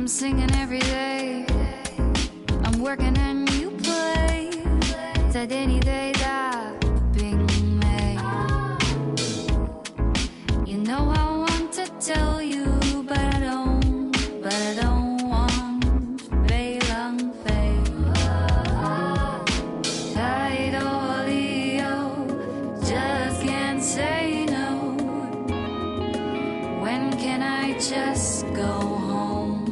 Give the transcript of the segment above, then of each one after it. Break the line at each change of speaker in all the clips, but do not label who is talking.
I'm singing every day. I'm working and you play. 在电你对的并没。You know I want to tell you, but I don't want 被浪费。太多理由 just can't say no. When can I just go home?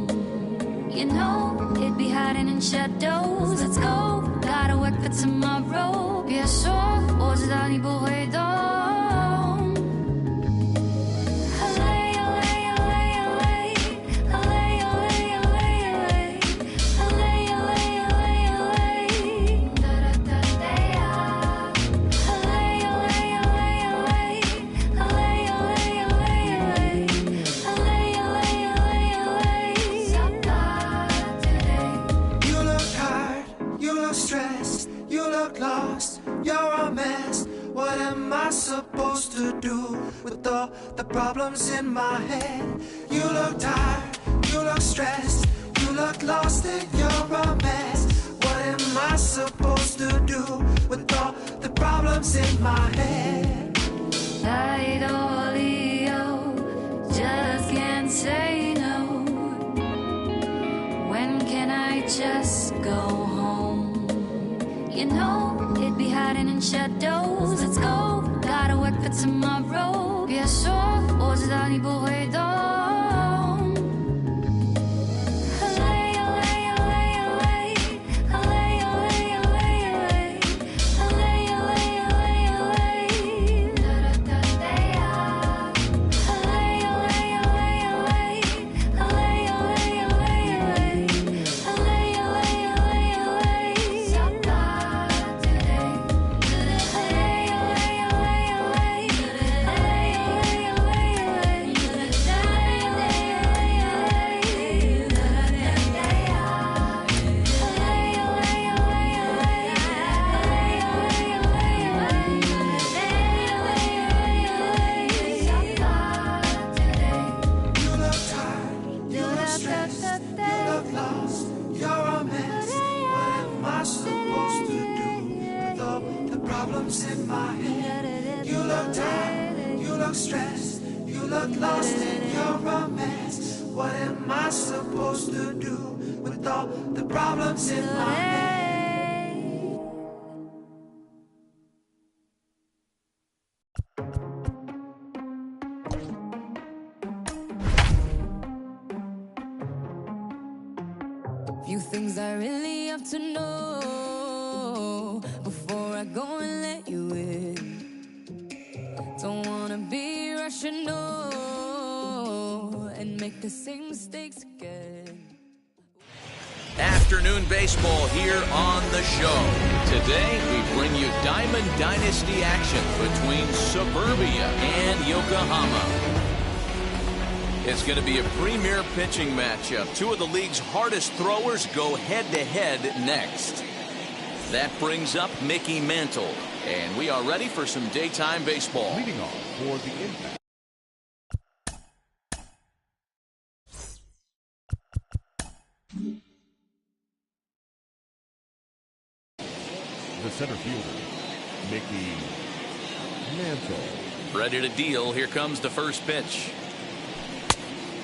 You know it'd be hiding in shadows. Let's go, gotta work for tomorrow. 别说我知道你不会懂。
Supposed to do with all the problems in my head? You look tired, you look stressed, you look lost and you're a mess. What am I supposed to do with all the problems in my head?
太多理由 just can't say no. When can I just go home? You know it'd be hiding in shadows. Let's go, gotta work for tomorrow. 别说我知道你不会懂。
In my head, you look tired, you look stressed, you look lost and you're a mess. What am I supposed to do with all the problems in my head?
Few things I really have to know before I go and let you in. Don't wanna be rushing, no, and make the same mistakes again.
Afternoon baseball here on the show. Today we bring you Diamond Dynasty action between Suburbia and Yokohama. It's going to be a premier pitching matchup. Two of the league's hardest throwers go head-to-head next. That brings up Mickey Mantle, and we are ready for some daytime baseball.
Leading off for the Impact. The center fielder, Mickey Mantle.
Ready to deal. Here comes the first pitch.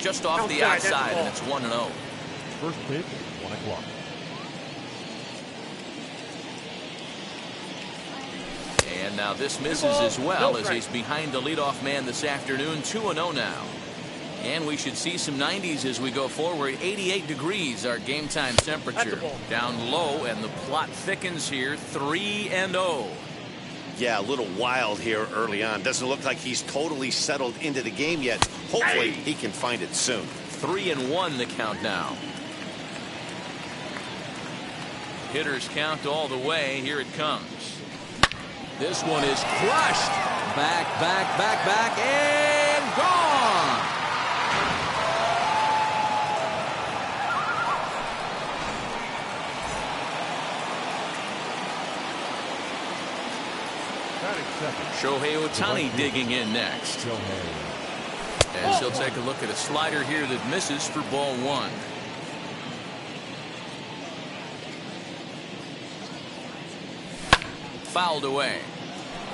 Just off the outside, and it's 1-0.
First pitch, 1 o'clock.
And now this misses as well as he's behind the leadoff man this afternoon. 2-0 now. And we should see some 90s as we go forward. 88 degrees our game time temperature. Down low, and the plot thickens here. 3-0.
Yeah, a little wild here early on. Doesn't look like he's totally settled into the game yet. Hopefully he can find it soon.
3-1 the count now. Hitters count all the way. Here it comes. This one is crushed. Back, and gone. Shohei Ohtani digging in next. As he'll take a look at a slider here that misses for ball 1. fouled away.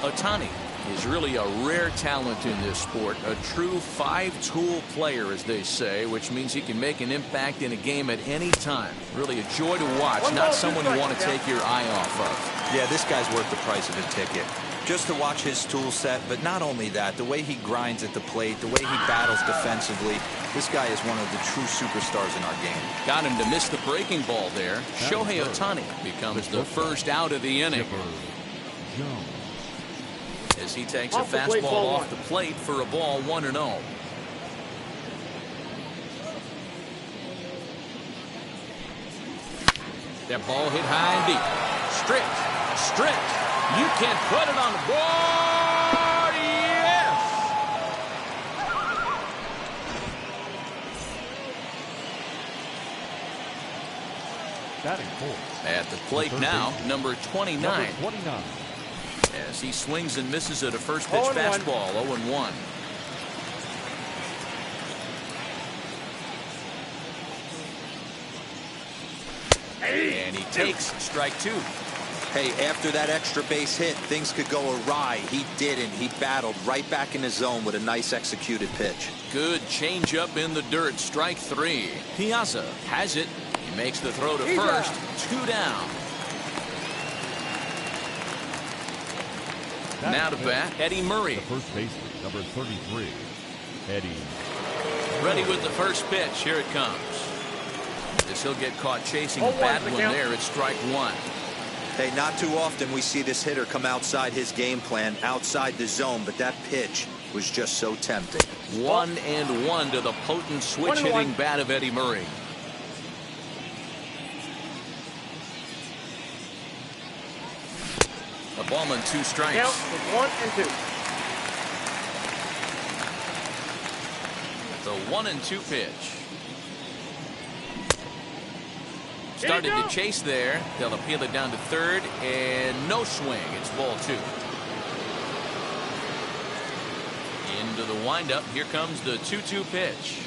Otani is really a rare talent in this sport, a true five-tool player, as they say, which means he can make an impact in a game at any time. Really a joy to watch, not someone you want to take your eye off of.
Yeah, this guy's worth the price of a ticket. Just to watch his tool set, but not only that, the way he grinds at the plate, the way he battles defensively, this guy is one of the true superstars in our game.
Got him to miss the breaking ball there. Shohei Otani becomes the first out of the inning, as he takes a fastball off the plate for a ball 1-0. That ball hit high and deep. Strict. You can put it on the board. Yes!
Batting fourth.
At the plate now, number 29.
Number 29.
As he swings and misses at a first pitch fastball, 0-1. And he takes strike two.
Hey, after that extra base hit, things could go awry. He didn't. He battled right back in his zone with a nice executed pitch.
Good changeup in the dirt, strike three. Piazza has it. He makes the throw to first, 2 down. Now to bat, Eddie Murray.
The first baseman, number 33, Eddie.
Ready with the first pitch. Here it comes. As he'll get caught chasing a bad one there, it's strike one.
Hey, not too often we see this hitter come outside his game plan, outside the zone, but that pitch was just so tempting.
1-1 to the potent switch-hitting bat of Eddie Murray. A ball and 2 strikes.
Count with 1 and 2.
The 1-2 pitch. Started to chase there. They'll appeal it down to third, and no swing. It's ball 2. Into the windup. Here comes the 2-2 pitch.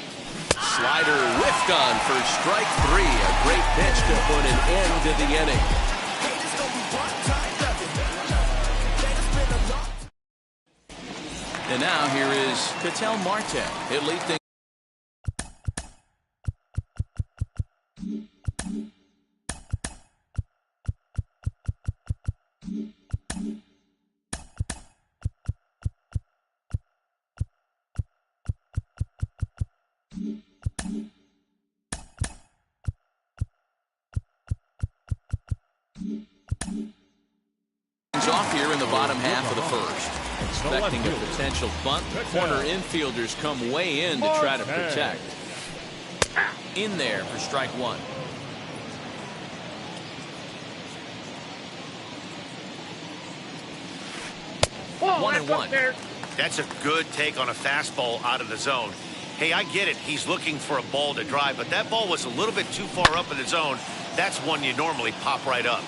Slider whiffed on for strike 3. A great pitch to put an end to the inning. And now here is Ketel Marte. He'll lead things. Off here in the bottom half of the first. Expecting a potential bunt. Corner infielders come way in to try to protect. In there for strike 1. One and one.
That's a good take on a fastball out of the zone. Hey, I get it. He's looking for a ball to drive, but that ball was a little bit too far up in the zone. That's one you normally pop right up.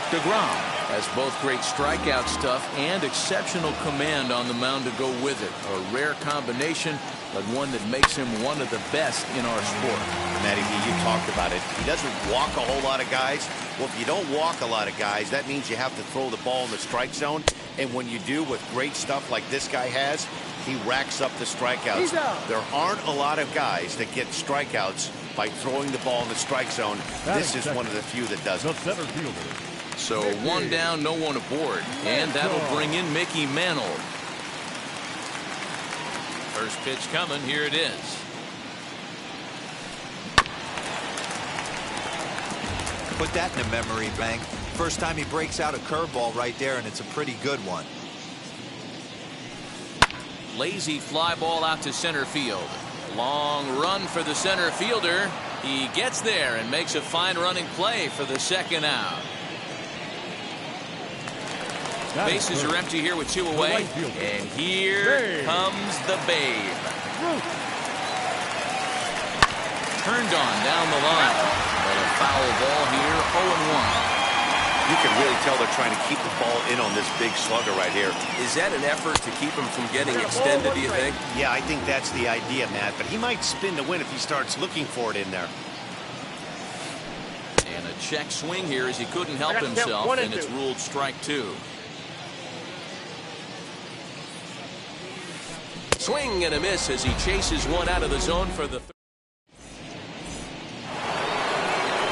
DeGrom has both great strikeout stuff and exceptional command on the mound to go with it. A rare combination, but one that makes him one of the best in our sport.
Matty, you talked about it. He doesn't walk a whole lot of guys. Well, if you don't walk a lot of guys, that means you have to throw the ball in the strike zone. And when you do, with great stuff like this guy has, he racks up the strikeouts. There aren't a lot of guys that get strikeouts by throwing the ball in the strike zone. This is one of the few that does it.
The center fielder.
So 1 down, no one aboard. And that'll bring in Mickey Mantle. First pitch coming. Here it is.
Put that in a memory bank. First time he breaks out a curveball right there, and it's a pretty good one.
Lazy fly ball out to center field. Long run for the center fielder. He gets there and makes a fine running play for the second out. Bases are empty here with 2 away. And here comes the Babe. Turned on down the line. But a foul ball here, 0-1.
You can really tell they're trying to keep the ball in on this big slugger right here.
Is that an effort to keep him from getting extended, do you think?
Yeah, I think that's the idea, Matt. But he might spin to win if he starts looking for it in there.
And a Check swing here as he couldn't help himself, and it's ruled strike 2. Swing and a miss as he chases one out of the zone for the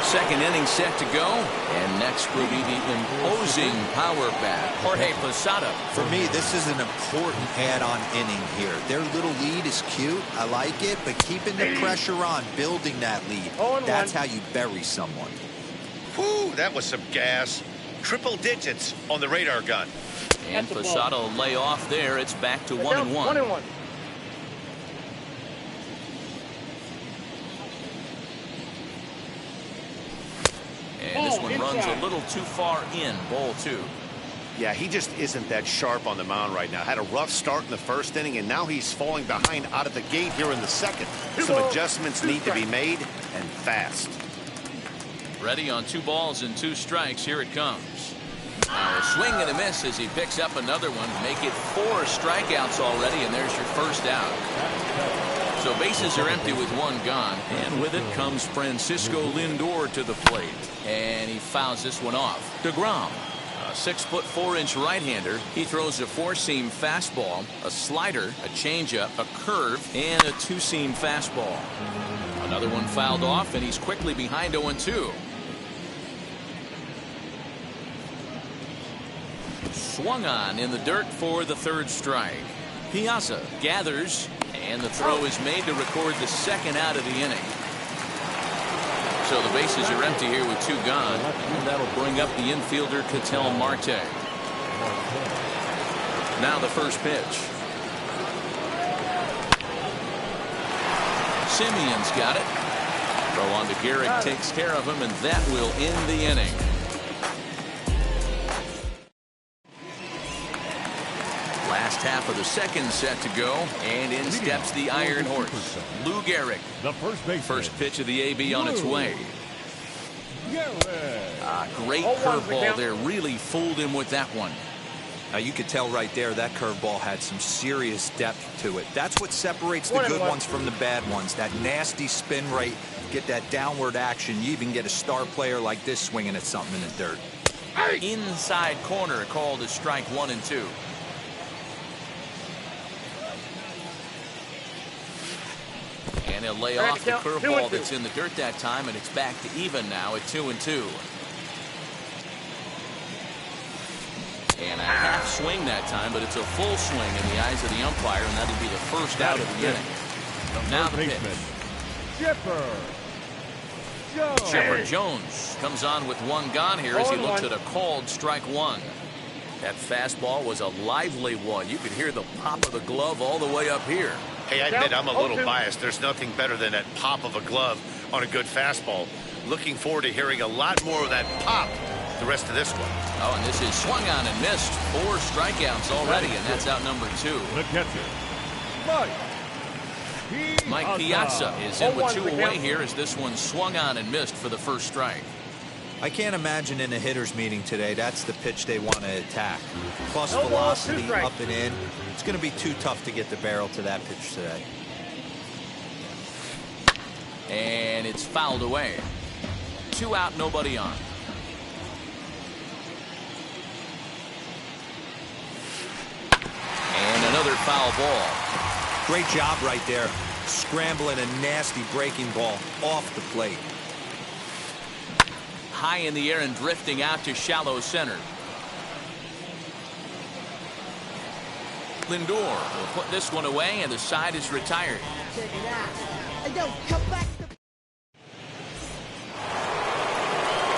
second inning set to go. And next will be the imposing power bat, Jorge Posada.
For me, this is an important add-on inning here. Their little lead is cute. I like it, but keeping the pressure on, building that lead, that's how you bury someone.
Whew, that was some gas. Triple digits on the radar gun.
And Posada will lay off there. It's back to 1-1.
1-1.
And this one runs a little too far in, ball 2.
Yeah, he just isn't that sharp on the mound right now. Had a rough start in the first inning, and now he's falling behind out of the gate here in the second. Some adjustments need to be made, and fast.
Ready on 2 balls and 2 strikes. Here it comes. Now a swing and a miss as he picks up another one. Make it 4 strikeouts already, and there's your first out. So bases are empty with 1 gone, and with it comes Francisco Lindor to the plate, and he fouls this one off. DeGrom, a 6'4" right-hander. He throws a 4-seam fastball, a slider, a changeup, a curve, and a 2-seam fastball. Another one fouled off, and he's quickly behind 0-2. Swung on in the dirt for the 3rd strike. Piazza gathers, and the throw is made to record the second out of the inning. So the bases are empty here with 2 gone, and that'll bring up the infielder Ketel Marte. Now the first pitch. Simeon's got it. Throw on to Garrett takes care of him, and that will end the inning. Last half of the second set to go, and in steps the Iron Horse, Lou Gehrig.
The
first pitch of the AB on its way. Great curveball there. Really fooled him with that one.
Now you could tell right there that curveball had some serious depth to it. That's what separates the good ones from the bad ones. That nasty spin rate, get that downward action. You even get a star player like this swinging at something in the dirt.
Inside corner called as strike 1 and 2. And he'll lay off the curveball that's in the dirt that time, and it's back to even now at 2-2. And a half swing that time, but it's a full swing in the eyes of the umpire, and that'll be the first out of the inning. Now the pitch. Chipper Jones comes on with 1 gone here as he looks at a called strike 1. That fastball was a lively one. You could hear the pop of the glove all the way up here.
Hey, I admit I'm a little biased. There's nothing better than that pop of a glove on a good fastball. Looking forward to hearing a lot more of that pop the rest of this one.
Oh, and this is swung on and missed. 4 strikeouts already, and that's out number 2.
The catcher,
Mike Piazza is in with 2 away here as this one swung on and missed for the first strike.
I can't imagine in a hitter's meeting today that's the pitch they want to attack. Plus velocity up and in. It's going to be too tough to get the barrel to that pitch today.
And it's fouled away. 2 out, nobody on. And another foul ball.
Great job right there. Scrambling a nasty breaking ball off the plate.
High in the air and drifting out to shallow center. Lindor will put this one away, and the side is retired.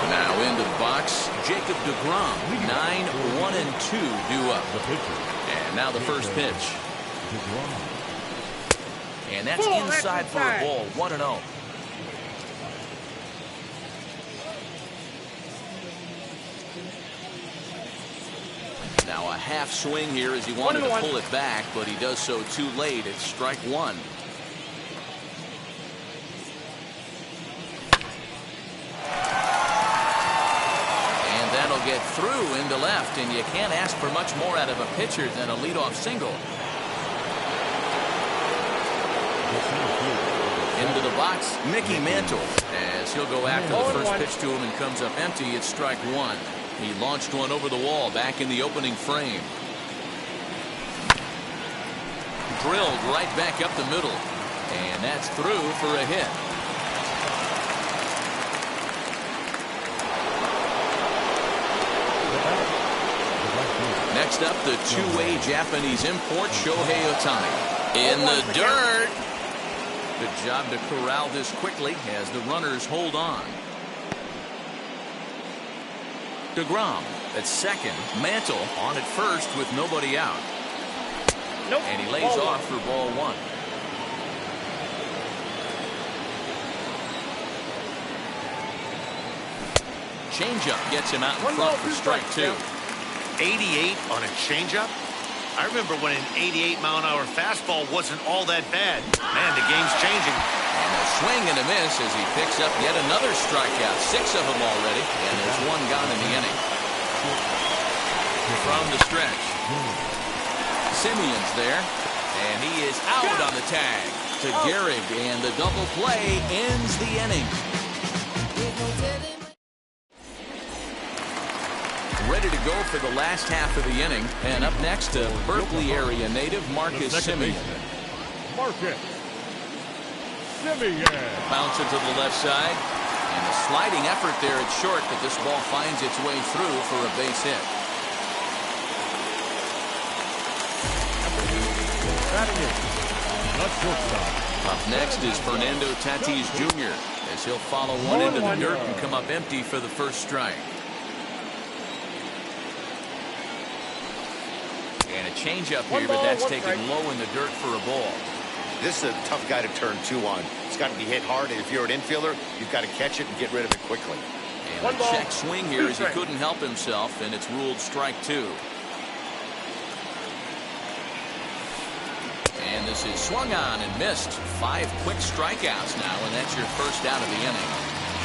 Now into the box, Jacob DeGrom. 9-1-2 due up. And now the first pitch. And that's inside for a ball. 1-0. Now a half swing here as he wanted to pull it back, but he does so too late. It's strike 1. And that'll get through into left, and you can't ask for much more out of a pitcher than a leadoff single. Into the box, Mickey Mantle, as he'll go after the first pitch to him and comes up empty. It's strike one. He launched one over the wall back in the opening frame. Drilled right back up the middle, and that's through for a hit. Next up, the two-way Japanese import, Shohei Ohtani. In the dirt. Good job to corral this quickly as the runners hold on. DeGrom at second. Mantle on at first with nobody out.
Nope.
And he lays off for ball one. Changeup gets him out in front for strike two.
88 on a changeup? I remember when an 88-mile-an-hour fastball wasn't all that bad. Man, the game's changing.
And a swing and a miss as he picks up yet another strikeout. 6 of them already, and there's one gone in the inning. From the stretch, Simeon's there, and he is out on the tag to Gehrig, and the double play ends the inning. Ready to go for the last half of the inning, and up next, a Berkeley area native, Marcus Simeon.
Marcus Simeon.
Bounce it to the left side, and a sliding effort there at short, but this ball finds its way through for a base hit.
Batting it, the shortstop.
Up next is Fernando Tatis Jr. as he'll follow one into the dirt and come up empty for the first strike. And a changeup here, but that's taken low in the dirt for a ball.
This is a tough guy to turn two on. It's got to be hit hard, and if you're an infielder, you've got to catch it and get rid of it quickly.
And a check swing here as he couldn't help himself, and it's ruled strike two. And this is swung on and missed. 5 quick strikeouts now, and that's your first out of the inning.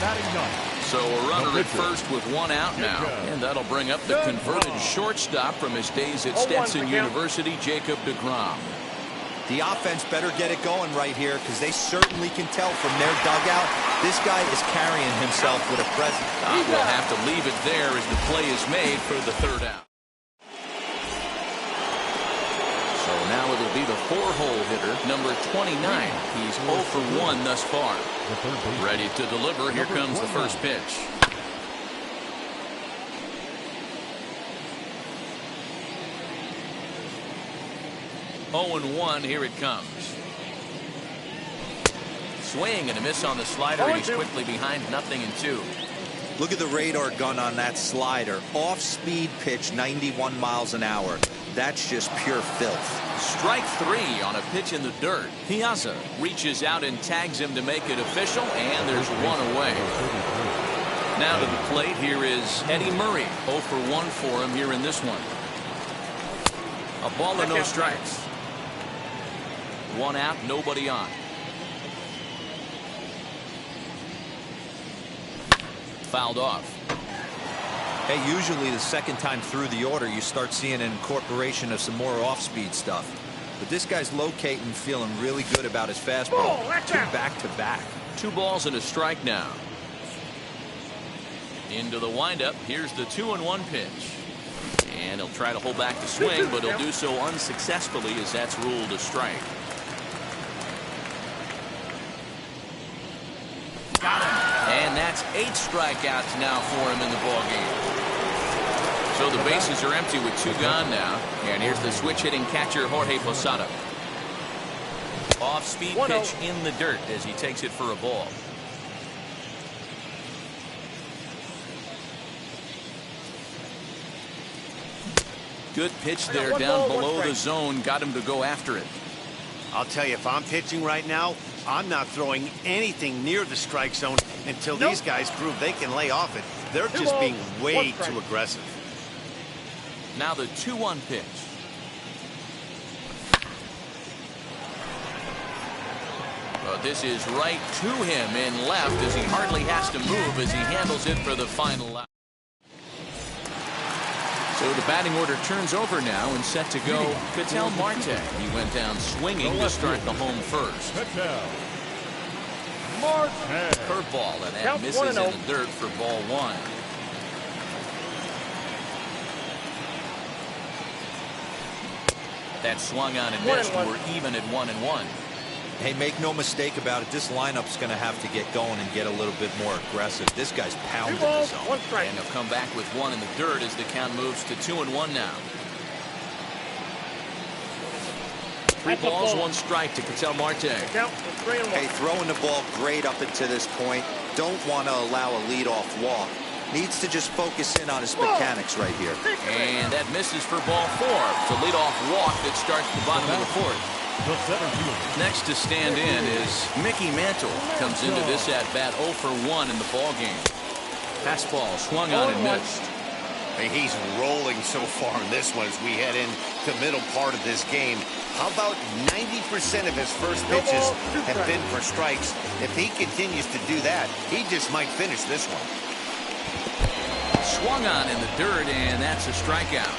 Batting ninth.
So a runner at first with one out now, and that'll bring up the converted shortstop from his days at Stetson University, Jacob DeGrom.
The offense better get it going right here, because they certainly can tell from their dugout this guy is carrying himself with a presence.
We'll have to leave it there as the play is made for the third out. So now it'll be the 4-hole hitter, number 29. He's 0 for 1 thus far. Ready to deliver. Here comes the first pitch. Oh and 1. Here it comes. Swing and a miss on the slider. He's quickly behind 0-2.
Look at the radar gun on that slider. Off-speed pitch, 91 miles an hour. That's just pure filth.
Strike 3 on a pitch in the dirt. Piazza reaches out and tags him to make it official, and there's one away. Now to the plate, here is Eddie Murray. 0 for 1 for him here in this one. A ball and no strikes. 1 out, nobody on. Fouled off.
Hey, usually the second time through the order, you start seeing an incorporation of some more off-speed stuff. But this guy's locating, feeling really good about his fastball. 2 back-to-back.
2 balls and a strike now. Into the windup. Here's the 2-1 pitch. And he'll try to hold back the swing, but he'll do so unsuccessfully as that's ruled a strike. Got him. And that's 8 strikeouts now for him in the ballgame. So the bases are empty with 2 gone now. And here's the switch-hitting catcher, Jorge Posada. Off-speed pitch in the dirt as he takes it for a ball. Good pitch there down below the zone. Got him to go after it.
I'll tell you, if I'm pitching right now, I'm not throwing anything near the strike zone until these guys prove they can lay off it. They're just being way too aggressive.
Now the 2-1 pitch. But this is right to him in left as he hardly has to move as he handles it for the final out. So the batting order turns over now and set to go. Ketel Marte. He went down swinging to start the home first.
Marte.
Curveball, and that
Count
misses in
1-0.
the dirt for ball one. That swung on and missed.
1-1.
We're even at 1-1.
Hey, make no mistake about it. This lineup's going to have to get going and get a little bit more aggressive. This guy's
2
pounding the
balls,
zone.
1 strike.
And they'll come back with one in the dirt as the count moves to 2-1 now. 3
That's a
balls,
ball.
1 strike to Ketel Marte.
Count 3-1.
Hey, throwing the ball great up until this point. Don't want to allow a leadoff walk. Needs to just focus in on his mechanics right here.
And that misses for ball 4. It's a leadoff walk that starts the bottom of the 4th.
The center fielder.
Next to stand in is Mickey Mantle. Comes into this at bat 0 for 1 in the ball game. Fastball swung on and missed.
Hey, he's rolling so far in this one as we head into the middle part of this game. How about 90% of his first pitches have been for strikes? If he continues to do that, he just might finish this one.
Swung on in the dirt, and that's a strikeout.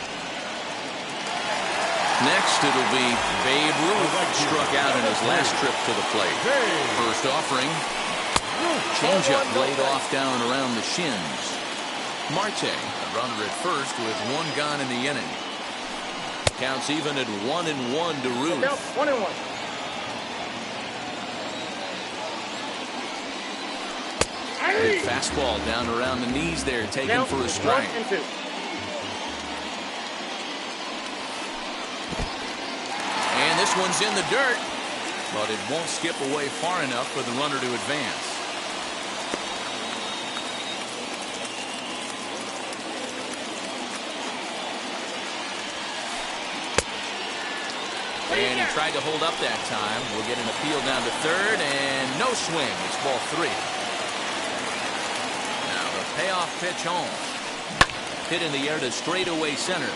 Next, it'll be Babe Ruth. Struck out in his last trip to the plate. First offering. Changeup laid off down around the shins. Marte, a runner at first with 1 gone in the inning. Counts even at 1-1 to Ruth.
Count 1-1.
Big fastball down around the knees there, taken
Count
for a strike.
1 and 2.
And this one's in the dirt, but it won't skip away far enough for the runner to advance. And he tried to hold up that time. We'll get an appeal down to third, and no swing. It's ball 3. Now the payoff pitch home. Hit in the air to straightaway center.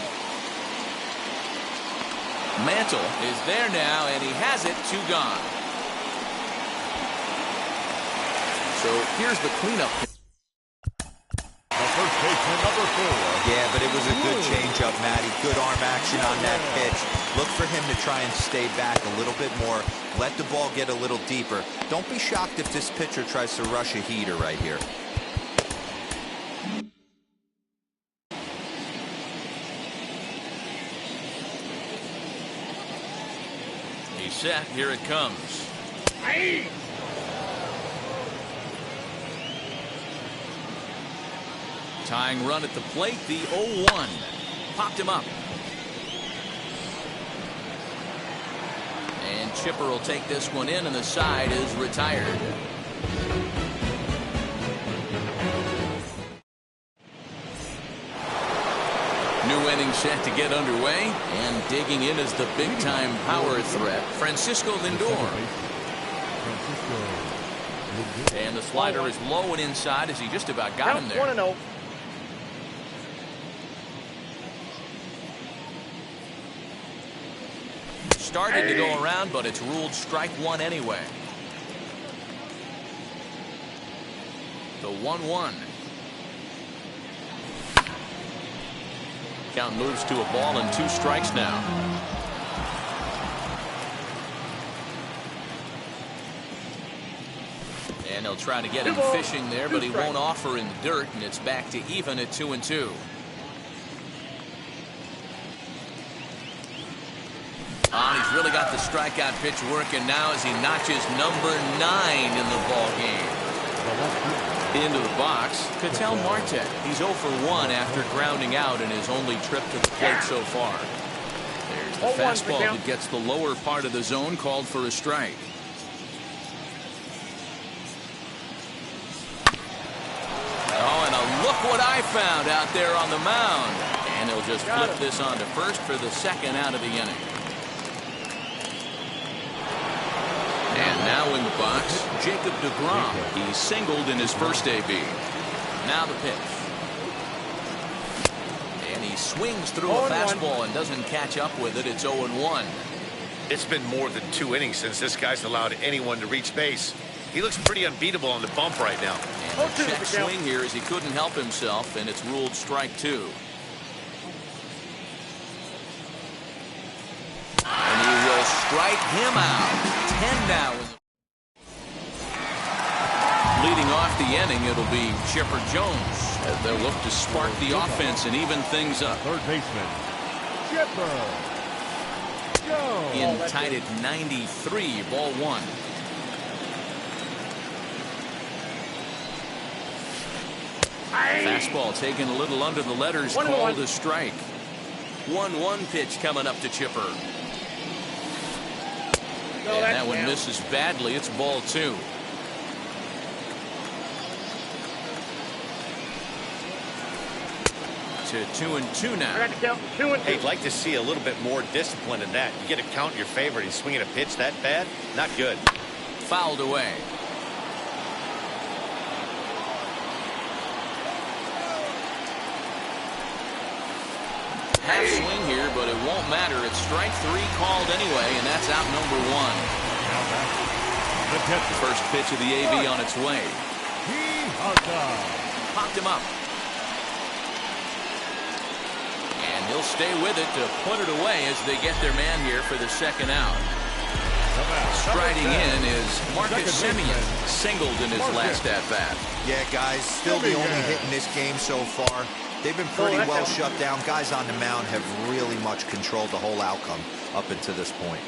Mantle is there now, and he has it. 2 gone. So here's the cleanup.
The first baseman, number 4.
Yeah, but it was a good changeup, Matty. Good arm action on that pitch. Look for him to try and stay back a little bit more. Let the ball get a little deeper. Don't be shocked if this pitcher tries to rush a heater right here.
He's set. Here it comes. Tying run at the plate, the 0-1. Popped him up. And Chipper will take this one in, and the side is retired. New inning set to get underway, and digging in is the big-time power threat, Francisco Lindor. And the slider is low and inside as he just about got him there.
1-0.
Started to go around, but it's ruled strike 1 anyway. The 1-1. Count moves to a ball and 2 strikes now. And they'll try to get him fishing there, but he won't offer in the dirt, and it's back to even at 2-2. He's really got the strikeout pitch working now as he notches number 9 in the ball game. Into the box, Ketel Marte. He's 0 for 1 after grounding out in his only trip to the plate so far. There's the fastball that gets the lower part of the zone, called for a strike. Oh, and look what I found out there on the mound. And he'll just flip this on to first for the 2nd out of the inning. And now in the box, Jacob deGrom. He singled in his first AB. Now the pitch. And he swings through a fastball and doesn't catch up with it. It's 0-1.
It's been more than 2 innings since this guy's allowed anyone to reach base. He looks pretty unbeatable on the bump right now.
And the check swing here as he couldn't help himself, and it's ruled strike 2. And he will strike him out. 10 now. the inning, it'll be Chipper Jones. As they'll look to spark the offense and even things up.
Third baseman, Chipper Jones.
In tied at 93, ball one. Fastball taken a little under the letters, called a strike. 1-1 pitch coming up to Chipper. And that one misses badly. It's ball two. To 2-2 now.
Hey, I'd like to see a little bit more discipline in that. You get a count in your favor and he's swinging a pitch that bad? Not good.
Fouled away. Half swing here, but it won't matter. It's strike three called anyway, and that's out number one. First pitch of the AV on its way. Popped him up. And he'll stay with it to put it away as they get their man here for the second out. Striding in is Marcus Semien, singled in his last at-bat.
Yeah, guys, still the only hit in this game so far. They've been pretty well shut down. Guys on the mound have really much controlled the whole outcome up until this point.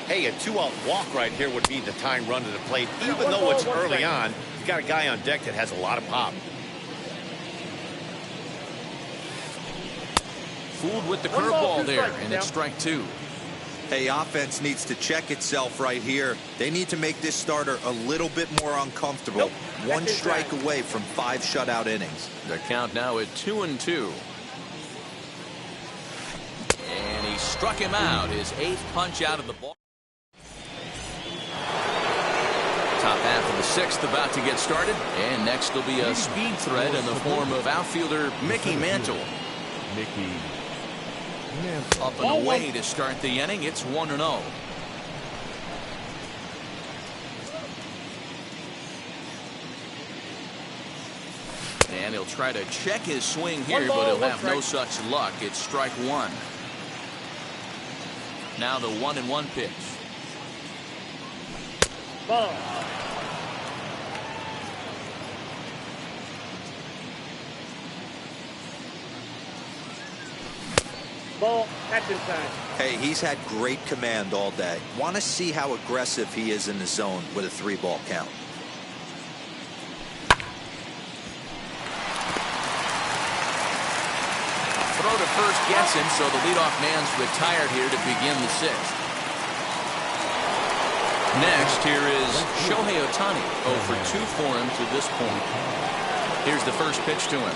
Hey, a 2-out walk right here would be the time run to the plate. Even though it's early on, you've got a guy on deck that has a lot of pop.
Fooled with the curveball there, and it's strike two.
Hey, offense needs to check itself right here. They need to make this starter a little bit more uncomfortable. One strike away from 5 shutout innings.
The count now at 2-2. And he struck him out. His 8th punch out of the ball. Top half of the 6th about to get started. And next will be a speed threat in the form of outfielder Mickey Mantle. Up and away to start the inning. It's 1-0. And he'll try to check his swing here, but he'll have no such luck. It's strike one. Now the 1-1 pitch.
Ball. Ball, catch inside.
Hey, he's had great command all day. Want to see how aggressive he is in the zone with a 3-ball count.
Throw to first gets him, so the leadoff man's retired here to begin the 6th. Next, here is Shohei Ohtani. 0 for 2 for him to this point. Here's the first pitch to him.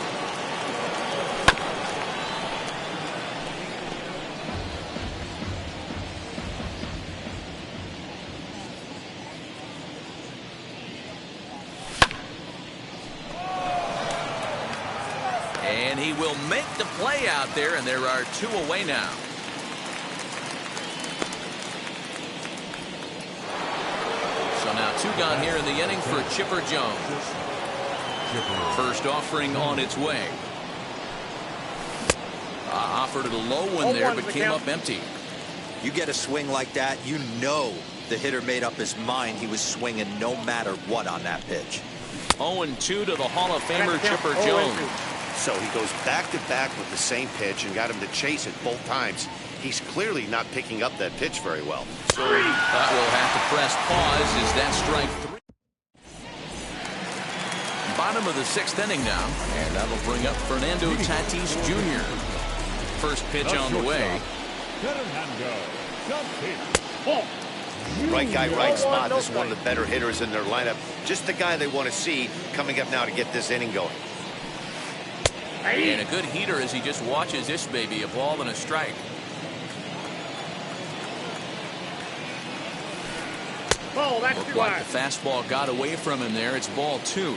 And he will make the play out there, and there are 2 away now. So now 2 gone here in the inning for Chipper Jones. First offering on its way. Offered it a low one there, but came up empty.
You get a swing like that, you know the hitter made up his mind he was swinging no matter what on that pitch.
0-2 to the Hall of Famer Chipper Jones.
So he goes back-to-back with the same pitch and got him to chase it both times. He's clearly not picking up that pitch very well.
So that will have to press pause. Is that strike 3? Bottom of the 6th inning now, and that'll bring up Fernando Tatis Jr. First pitch on the way.
Right guy, right spot. This is one of the better hitters in their lineup. Just the guy they want to see coming up now to get this inning going.
And a good heater as he just watches this baby, a ball and a strike.
Ball, that's
Looked like the fastball got away from him there. It's ball 2.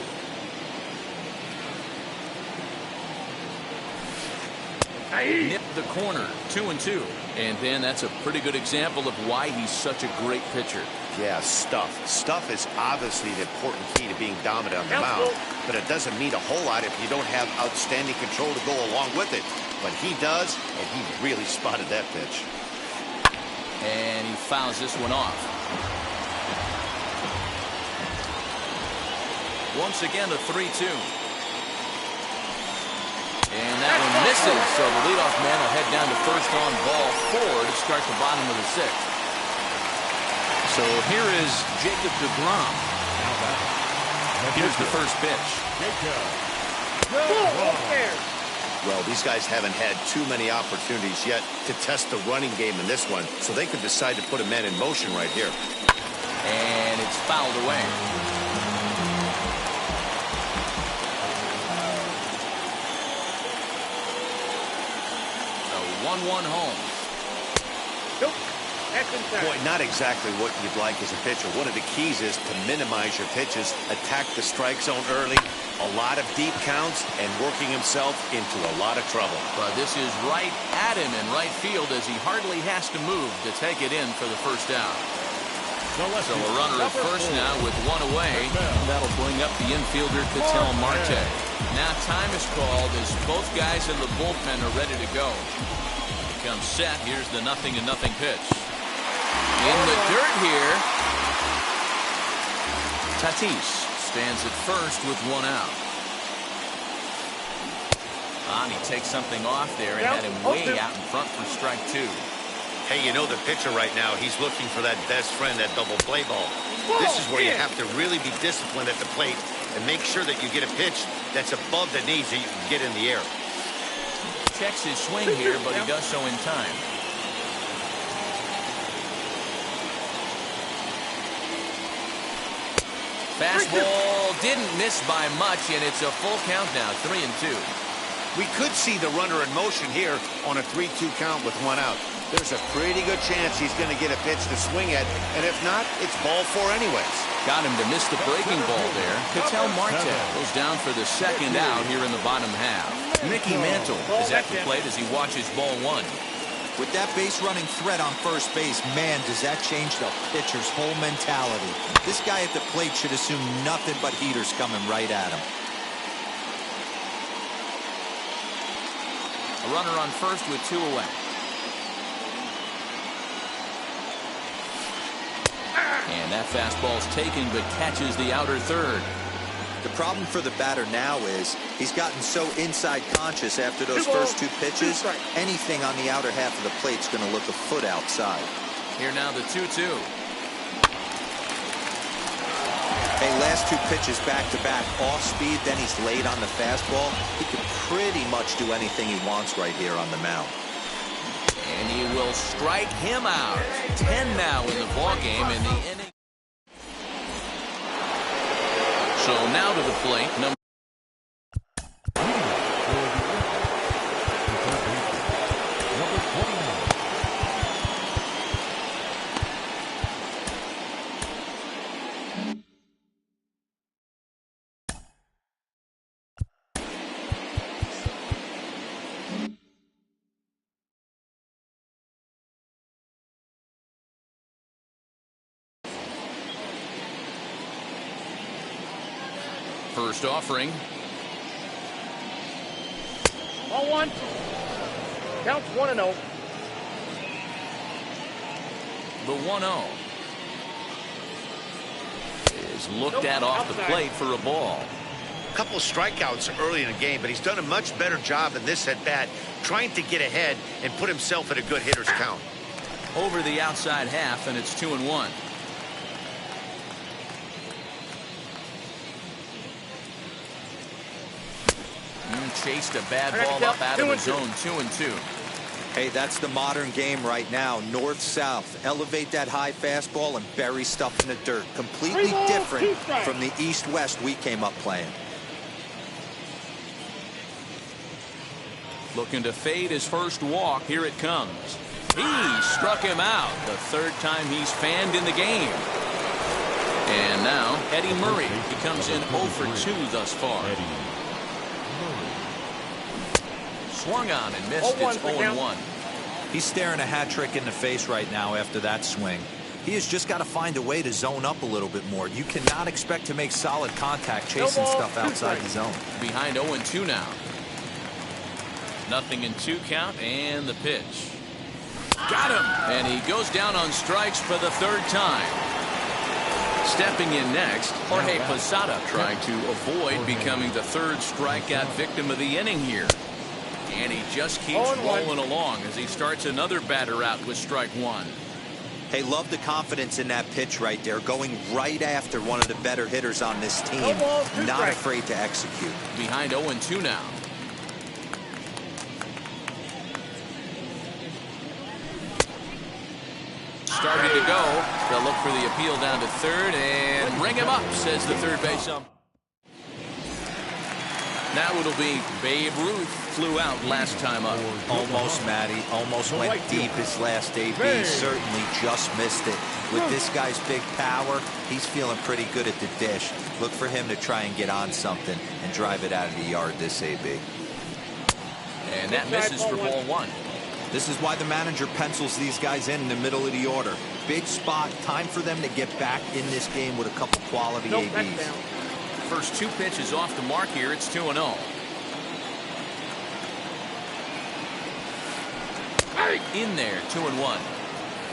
Nipped the corner, 2-2. And then that's a pretty good example of why he's such a great pitcher.
Yeah, stuff. Stuff is obviously the important key to being dominant on the mound, but it doesn't mean a whole lot if you don't have outstanding control to go along with it. But he does, and he really spotted that pitch.
And he fouls this one off. Once again, a 3-2. And that one misses, so the leadoff man will head down to first on ball 4 to start the bottom of the 6th. So here is Jacob deGrom. Here's the first pitch.
Well, these guys haven't had too many opportunities yet to test the running game in this one, so they could decide to put a man in motion right here.
And it's fouled away. So 1-1 home.
Nope.
Boy, not exactly what you'd like as a pitcher. One of the keys is to minimize your pitches, attack the strike zone early, a lot of deep counts, and working himself into a lot of trouble.
But this is right at him in right field as he hardly has to move to take it in for the first out. So a runner at first now with one away. That'll bring up the infielder Ketel Marte. Now time is called as both guys in the bullpen are ready to go. Comes set. Here's the 0-0 pitch. In the dirt here. Tatis stands at first with one out. And he takes something off there and had him way out in front for strike 2.
Hey, you know the pitcher right now, he's looking for that best friend, that double play ball. This is where you have to really be disciplined at the plate and make sure that you get a pitch that's above the knees that you can get in the air.
Checks his swing here, but he does so in time. Fastball didn't miss by much, and it's a full count now, 3-2.
We could see the runner in motion here on a 3-2 count with one out. There's a pretty good chance he's going to get a pitch to swing at, and if not, it's ball 4 anyways.
Got him to miss the breaking ball there. Ketel Marte goes down for the second out here in the bottom half. Mickey Mantle is at the plate as he watches ball 1.
With that base-running threat on first base, man, does that change the pitcher's whole mentality. This guy at the plate should assume nothing but heaters coming right at him.
A runner on first with 2 away. And that fastball's taken but catches the outer third.
The problem for the batter now is he's gotten so inside conscious after those first 2 pitches, anything on the outer half of the plate's going to look a foot outside.
Here now the 2-2.
Hey, last 2 pitches back-to-back, off speed, then he's laid on the fastball. He can pretty much do anything he wants right here on the mound.
And he will strike him out. 10 now in the ballgame in the inning. So now to the plate, number first offering.
Ball 1. Counts 1-0.
The 1-0 is looked at off the plate for a ball.
A couple of strikeouts early in the game, but he's done a much better job in this at-bat, trying to get ahead and put himself at a good hitter's count.
Over the outside half, and it's 2-1. Chased a bad ball up out of the zone. 2-2.
Hey, that's the modern game right now. North-south. Elevate that high fastball and bury stuff in the dirt. Completely different from the east-west we came up playing.
Looking to fade his first walk. Here it comes. He struck him out. The 3rd time he's fanned in the game. And now Eddie Murray. He comes in 0 for 2 thus far. Swung on and missed. It's 0-1.
He's staring a hat trick in the face right now after that swing. He has just got to find a way to zone up a little bit more. You cannot expect to make solid contact chasing stuff outside the zone.
Behind 0-2 now. 0-2 count and the pitch. Got him. And he goes down on strikes for the 3rd time. Stepping in next, Jorge Posada, trying to avoid becoming the third strikeout victim of the inning here. And he just keeps rolling along as he starts another batter out with strike one.
Hey, love the confidence in that pitch right there, going right after one of the better hitters on this team. Not afraid to execute.
Behind 0-2 now. Starting to go. They'll look for the appeal down to third and bring him up, says the third base ump. Now it'll be Babe Ruth flew out last time up.
Almost, Matty. Almost went deep his last AB. Certainly just missed it. With this guy's big power, he's feeling pretty good at the dish. Look for him to try and get on something and drive it out of the yard this AB.
And that misses for ball one.
This is why the manager pencils these guys in the middle of the order. Big spot, time for them to get back in this game with a couple quality ABs.
First two pitches off the mark here. It's 2-0. In there, 2-1.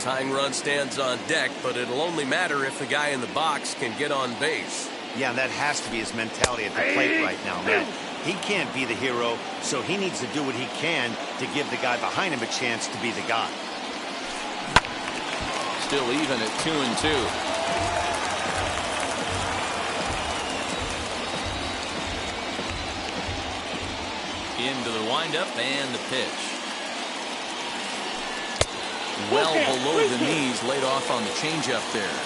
Tying run stands on deck, but it'll only matter if the guy in the box can get on base.
Yeah, and that has to be his mentality at the plate right now, man. He can't be the hero, so he needs to do what he can to give the guy behind him a chance to be the guy.
Still even at 2-2. Into the windup and the pitch. Well below the knees, laid off on the changeup there.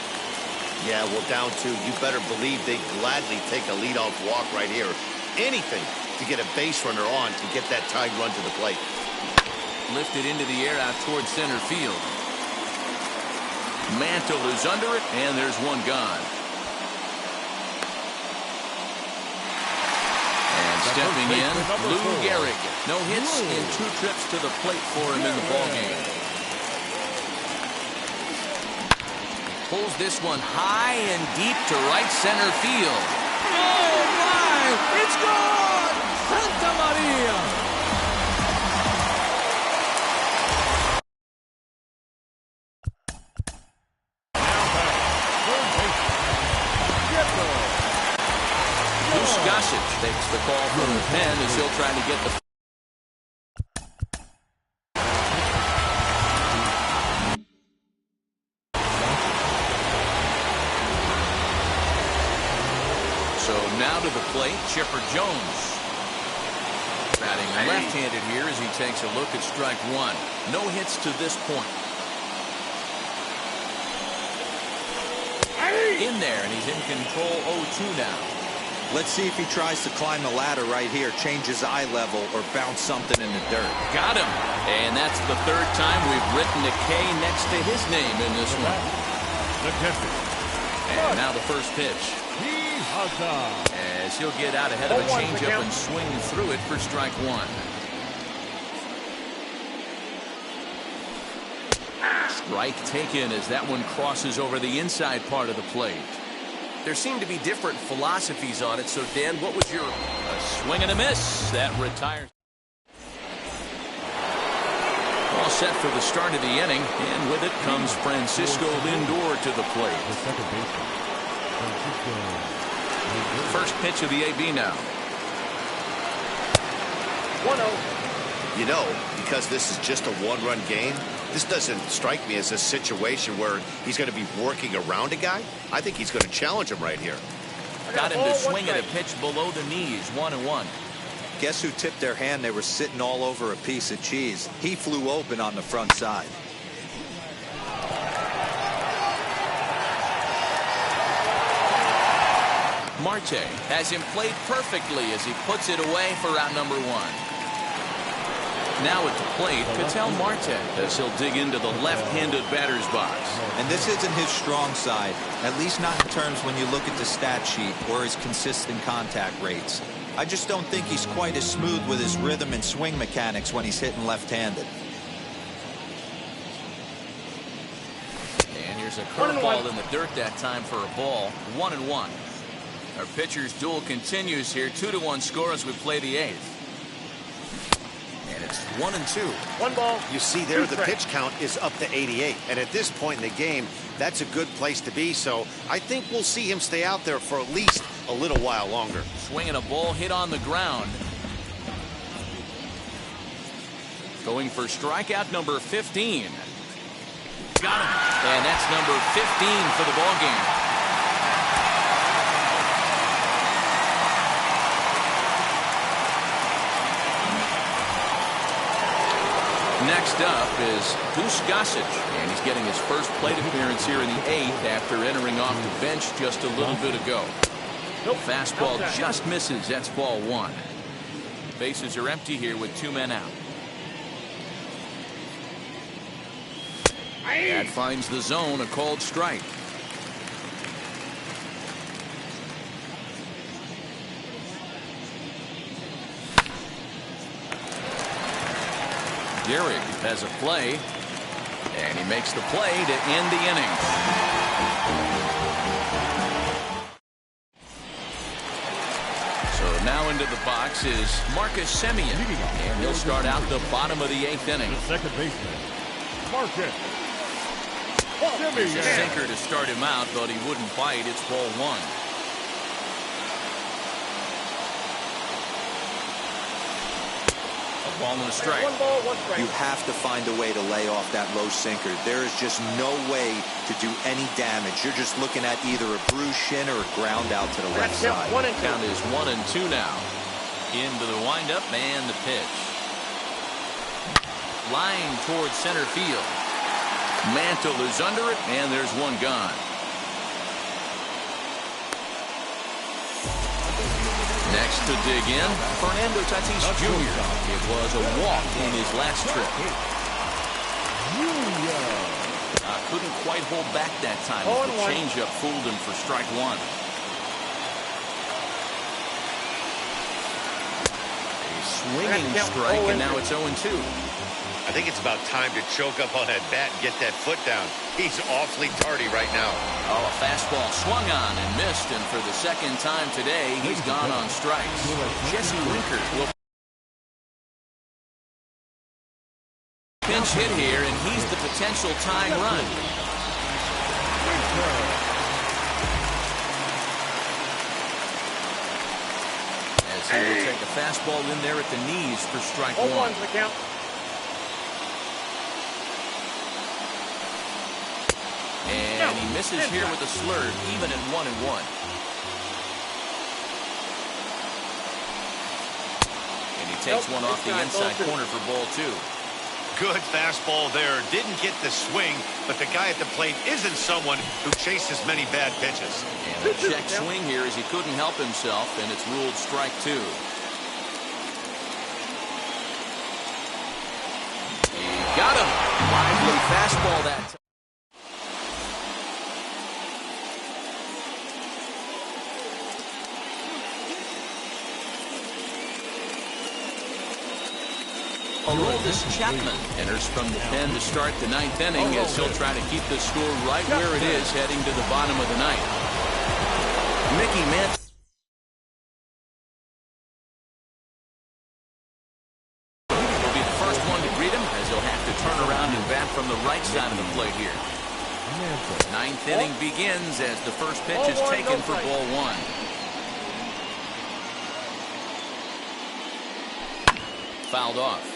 Yeah, well, down two. You better believe they'd gladly take a leadoff walk right here. Anything to get a base runner on to get that tied run to the plate.
Lifted into the air out towards center field. Mantle is under it, and there's one gone. And stepping in, Lou Gehrig. No hits and 2 trips to the plate for him in the ballgame. Pulls this one high and deep to right center field. Oh, my! It's gone! Santa Maria! Takes the call from the pen as he'll try to get the. So now to the plate, Chipper Jones. Batting left-handed here as he takes a look at strike one. No hits to this point. In there, and he's in control 0-2 now.
Let's see if he tries to climb the ladder right here, change his eye level, or bounce something in the dirt.
Got him. And that's the third time we've written a K next to his name in this one. And now the first pitch. As he'll get out ahead of a changeup and swing through it for strike one. Strike taken as that one crosses over the inside part of the plate.
There seem to be different philosophies on it, so Dan, what was your...
A swing and a miss. That retires. All set for the start of the inning, and with it comes Francisco Lindor to the plate.
The second baseman, Francisco Lindor.
First pitch of the AB now.
1-0.
You know, because this is just a one-run game, this doesn't strike me as a situation where he's going to be working around a guy. I think he's going to challenge him right here.
Got him to swing at a pitch below the knees, 1-1.
Guess who tipped their hand? They were sitting all over a piece of cheese. He flew open on the front side.
Marte has him played perfectly as he puts it away for out number one. Now at the plate, Ketel Marte as he'll dig into the left-handed batter's box.
And this isn't his strong side, at least not in terms when you look at the stat sheet or his consistent contact rates. I just don't think he's quite as smooth with his rhythm and swing mechanics when he's hitting left-handed.
And here's a curveball in the dirt that time for a ball, 1-1. Our pitcher's duel continues here, 2-1 score as we play the eighth. And it's 1-2.
1 ball.
You see there, the pitch count is up to 88. And at this point in the game, that's a good place to be. So I think we'll see him stay out there for at least a little while longer.
Swinging a ball hit on the ground. Going for strikeout number 15. Got him. And that's number 15 for the ball game. Next up is Gossage, and he's getting his first plate appearance here in the 8th after entering off the bench just a little bit ago. Fastball just misses. That's ball 1. Bases are empty here with 2 men out. That finds the zone, a called strike. Gehrig has a play, and he makes the play to end the inning. So now into the box is Marcus Semien, and he'll start out the bottom of the 8th inning.
The second baseman, Marcus
There's a sinker to start him out, but he wouldn't bite. It's ball 1. Ball and a strike.
1 ball, 1 strike.
You have to find a way to lay off that low sinker. There is just no way to do any damage. You're just looking at either a bruised shin or a ground out to the left side.
1 and 2.
Count is 1 and 2 now. Into the windup and the pitch. Line towards center field. Mantle is under it, and there's one gone. Next to dig in, Fernando Tatis Jr. It was a walk in his last trip. Couldn't quite hold back that time. The changeup fooled him for strike 1. A swinging strike, and now it's 0-2.
I think it's about time to choke up on that bat and get that foot down. He's awfully tardy right now.
Oh, a fastball swung on and missed, and for the second time today, he's gone on strikes. Jesse Winker will pinch hit here, and he's the potential tying run. As he will take a fastball in there at the knees for strike 1.
0-1's the count.
And he misses here with a slurve, even at 1-1. And he takes one off the inside corner for ball 2.
Good fastball there. Didn't get the swing, but the guy at the plate isn't someone who chases many bad pitches.
And a check swing here as he couldn't help himself, and it's ruled strike 2. He got him. Lively fastball that time. Aroldis Chapman enters from the pen to start the 9th inning as he'll try to keep the score right where it is heading to the bottom of the 9th. Mickey Mantle will be the first one to greet him as he'll have to turn around and bat from the right side of the plate here. 9th inning begins as the first pitch is taken for ball 1. Fouled off.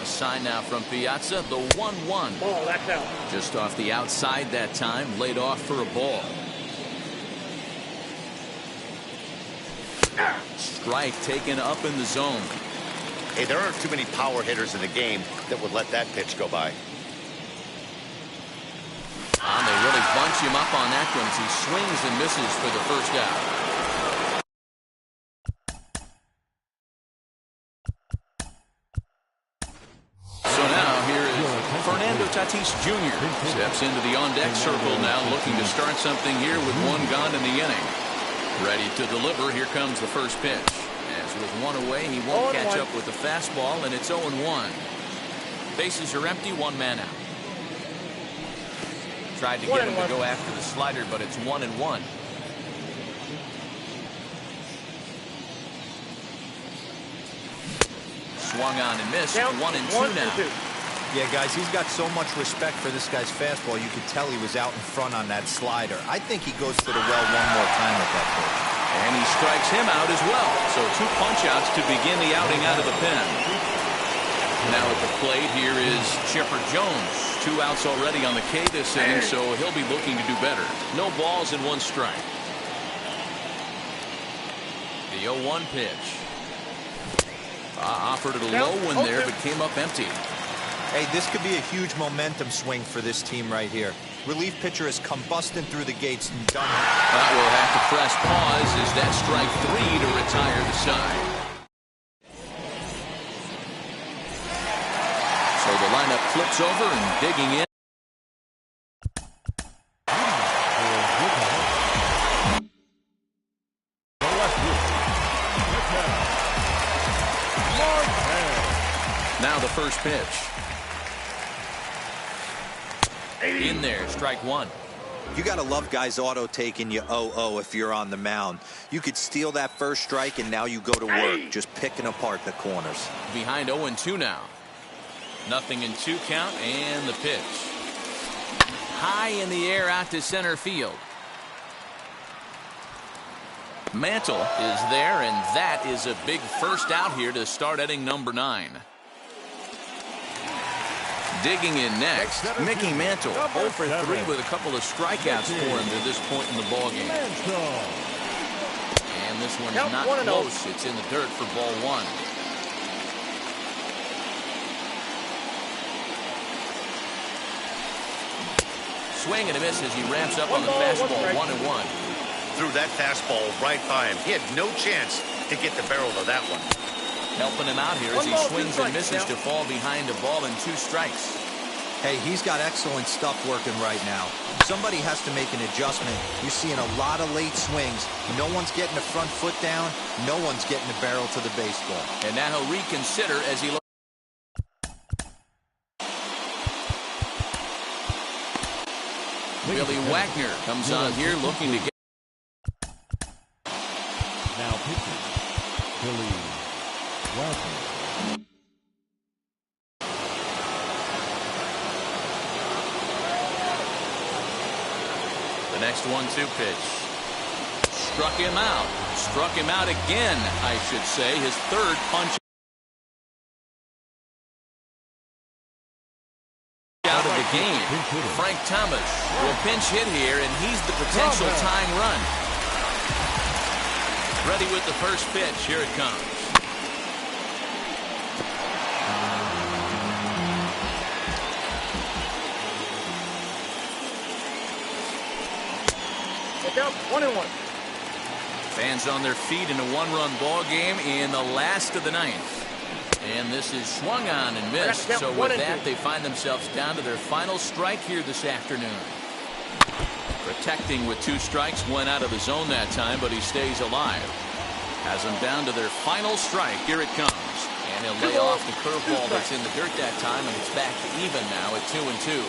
Sign now from Piazza, the 1-1.
Ball, that's out.
Just off the outside that time, laid off for a ball. Strike taken up in the zone.
Hey, there aren't too many power hitters in the game that would let that pitch go by.
And they really bunch him up on that one as he swings and misses for the first out. Fernando Tatis Jr. steps into the on-deck circle now, looking to start something here with 1 gone in the inning. Ready to deliver. Here comes the first pitch. As with 1 away, he won't catch up with the fastball, and it's 0-1. Bases are empty, 1 man out. Tried to get him to go after the slider, but it's 1-1. swung on and missed.
Down
1 and 2
1
now.
and 2.
Yeah, guys, he's got so much respect for this guy's fastball. You could tell he was out in front on that slider. I think he goes to the well one more time with that pitch.
And he strikes him out as well. So 2 punch-outs to begin the outing out of the pen. Now at the plate, here is Chipper Jones. 2 outs already on the K this inning, so he'll be looking to do better. No balls and 1 strike. The 0-1 pitch. Offered it a low one there, but came up empty.
Hey, this could be a huge momentum swing for this team right here. Relief pitcher has come busting through the gates and done.
That will have to press pause as that strike 3 to retire the side. So the lineup flips over and digging in. Now the first pitch. In there, strike 1.
You got to love guys auto taking you 0-0 if you're on the mound. You could steal that first strike and now you go to work just picking apart the corners.
Behind 0-2 now. 0-2 count and the pitch. High in the air out to center field. Mantle is there, and that is a big first out here to start inning number 9. Digging in next, Mickey Mantle, 0 for 3 with a couple of strikeouts for him to this point in the ballgame. And this one's not close. It's in the dirt for ball 1. Swing and a miss as he ramps up on the fastball. 1-1.
Threw that fastball right by him. He had no chance to get the barrel of that one.
Helping him out here as he swings and misses to fall behind a ball and 2 strikes.
Hey, he's got excellent stuff working right now. Somebody has to make an adjustment. You're seeing a lot of late swings. No one's getting the front foot down. No one's getting the barrel to the baseball.
And now he'll reconsider as he looks. Billy Wagner comes on here looking to get.
Now pitching, Billy Wagner.
The next 1-2 pitch. Struck him out. Struck him out again, I should say. His 3rd punch out of the game. Frank Thomas will pinch hit here, and he's the potential tying run. Ready with the first pitch. Here it comes.
Down 1-1.
Fans on their feet in a 1-run ball game in the last of the 9th. And this is swung on and missed. So with that, they find themselves down to their final strike here this afternoon. Protecting with 2 strikes, went out of the zone that time, but he stays alive. Has them down to their final strike. Here it comes. And he'll lay off the curveball that's in the dirt that time, and it's back to even now at 2-2.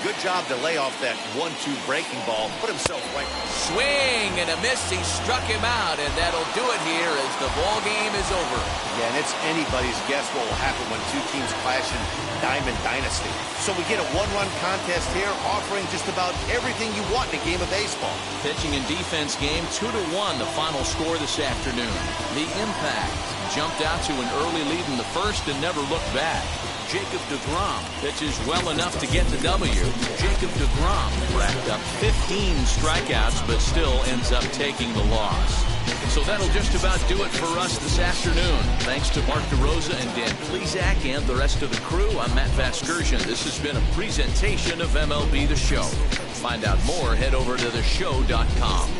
Good job to lay off that 1-2 breaking ball. Put himself right.
Swing and a miss. He struck him out, and that'll do it here as the ball game is over.
Yeah, and it's anybody's guess what will happen when 2 teams clash in Diamond Dynasty. So we get a 1-run contest here, offering just about everything you want in a game of baseball.
Pitching and defense game, 2-1, the final score this afternoon. The Impact jumped out to an early lead in the first and never looked back. Jacob deGrom pitches well enough to get the W. Jacob deGrom racked up 15 strikeouts, but still ends up taking the loss. So that'll just about do it for us this afternoon. Thanks to Mark DeRosa and Dan Plesac and the rest of the crew. I'm Matt Vasgersian. This has been a presentation of MLB The Show. To find out more, head over to theshow.com.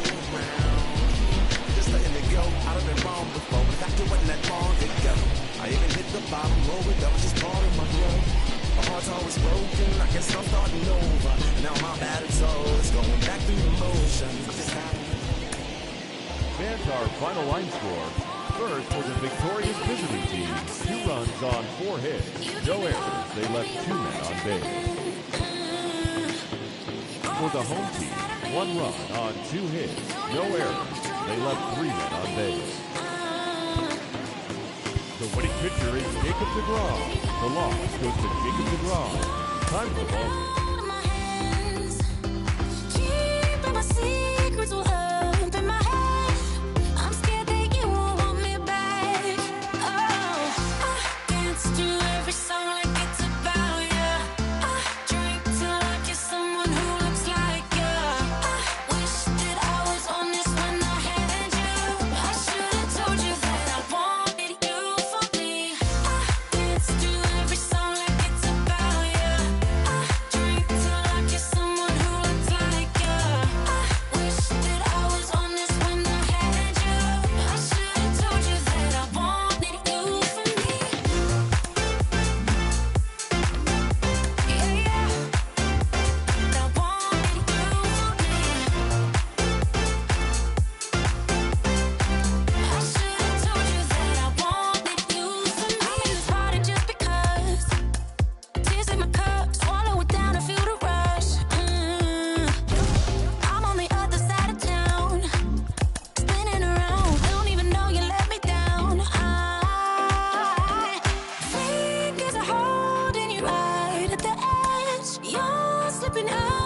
I even hit the bottom road, that was just part of my growth. My heart's always broken, I guess I'm starting over. Now my battered soul is going back through the motions.
Fans, our final line score. First for the victorious visiting team, 2 runs on 4 hits, no errors. They left 2 men on base. For the home team, 1 run on 2 hits, no errors. They left 3 men on base. The winning pitcher is Jacob deGrom. The loss goes to Jacob deGrom. Time for the ball game. Slipping out.